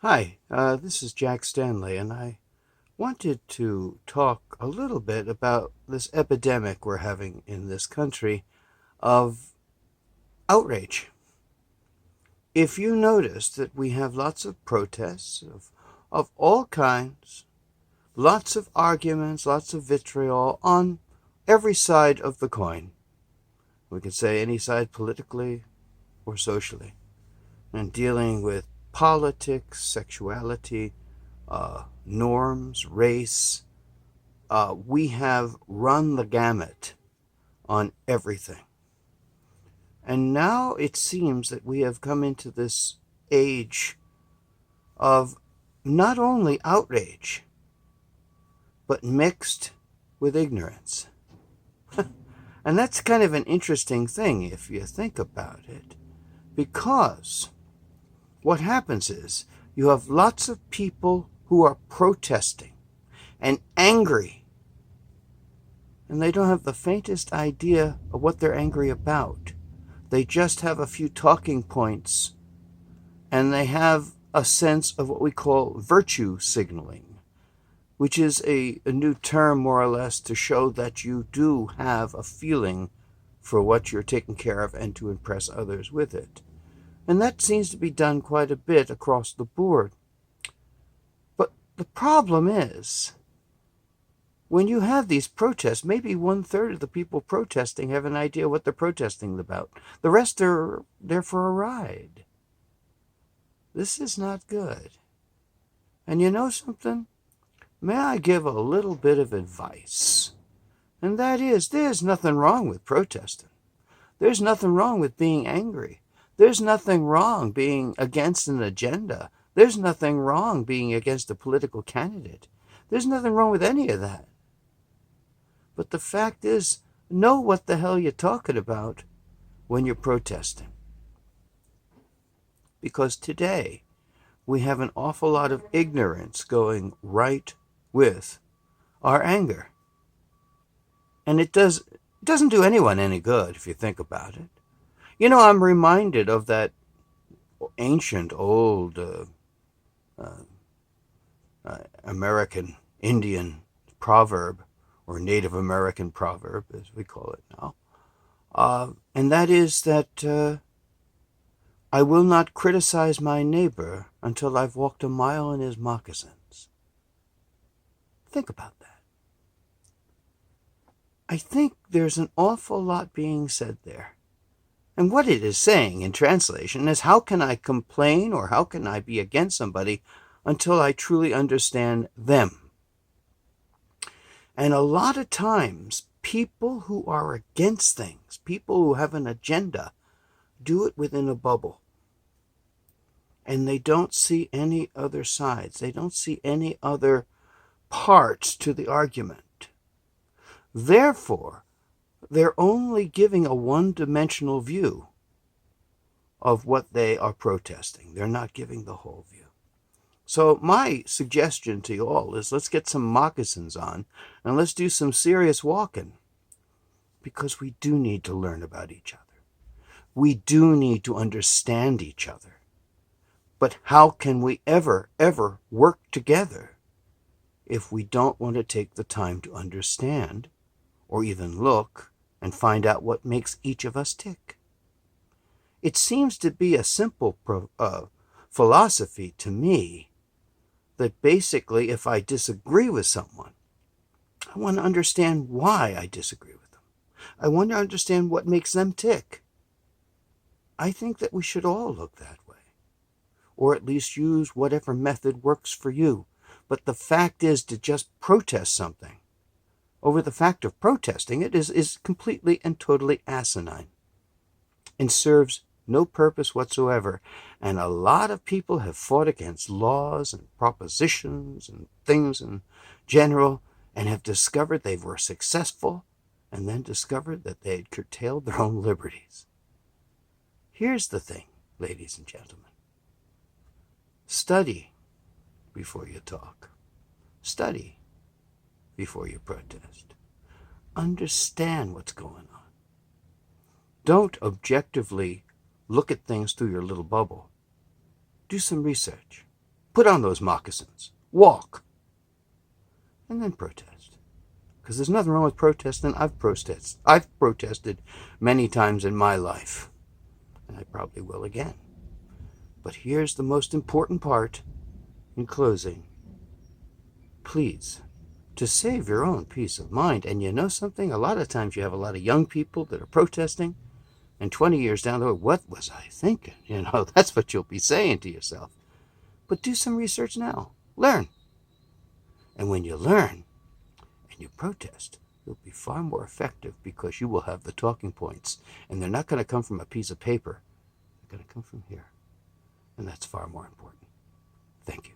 Hi, this is Jack Stanley, and I wanted to talk a little bit about this epidemic we're having in this country of outrage. If you notice that we have lots of protests of all kinds, lots of arguments, lots of vitriol on every side of the coin. We could say any side politically or socially, and dealing with politics, sexuality, norms, race. We have run the gamut on everything. And now it seems that we have come into this age of not only outrage, but mixed with ignorance. And that's kind of an interesting thing if you think about it, because what happens is you have lots of people who are protesting and angry, and they don't have the faintest idea of what they're angry about. They just have a few talking points, and they have a sense of what we call virtue signaling, which is a new term, more or less, to show that you do have a feeling for what you're taking care of and to impress others with it. And that seems to be done quite a bit across the board. But the problem is, when you have these protests, maybe 1/3 of the people protesting have an idea what they're protesting about. The rest are there for a ride. This is not good. And you know something? May I give a little bit of advice? And that is, there's nothing wrong with protesting. There's nothing wrong with being angry. There's nothing wrong being against an agenda. There's nothing wrong being against a political candidate. There's nothing wrong with any of that. But the fact is, know what the hell you're talking about when you're protesting. Because today, we have an awful lot of ignorance going right with our anger. And it doesn't do anyone any good if you think about it. You know, I'm reminded of that ancient old American Indian proverb, or Native American proverb, as we call it now. And that is that I will not criticize my neighbor until I've walked a mile in his moccasins. Think about that. I think there's an awful lot being said there. And what it is saying in translation is, how can I complain or how can I be against somebody until I truly understand them? And a lot of times, people who are against things, people who have an agenda, do it within a bubble. And they don't see any other sides. They don't see any other parts to the argument. Therefore, they're only giving a one-dimensional view of what they are protesting. They're not giving the whole view. So my suggestion to you all is, let's get some moccasins on and let's do some serious walking, because we do need to learn about each other. We do need to understand each other. But how can we ever work together if we don't want to take the time to understand or even look and find out what makes each of us tick? It seems to be a simple philosophy to me, that basically if I disagree with someone, I want to understand why I disagree with them. I want to understand what makes them tick. I think that we should all look that way, or at least use whatever method works for you. But the fact is, to just protest something over the fact of protesting it is completely and totally asinine and serves no purpose whatsoever. And a lot of people have fought against laws and propositions and things in general, and have discovered they were successful, and then discovered that they had curtailed their own liberties. Here's the thing, ladies and gentlemen. Study before you talk. Study before you protest. Understand what's going on. Don't objectively look at things through your little bubble. Do some research. Put on those moccasins. Walk. And then protest. Because there's nothing wrong with protesting. I've protested many times in my life. And I probably will again. But here's the most important part in closing. Please, to save your own peace of mind, and you know something? A lot of times you have a lot of young people that are protesting, and 20 years down the road, what was I thinking? That's what you'll be saying to yourself. But do some research now. Learn. And when you learn and you protest, you'll be far more effective because you will have the talking points. And they're not going to come from a piece of paper. They're going to come from here. And that's far more important. Thank you.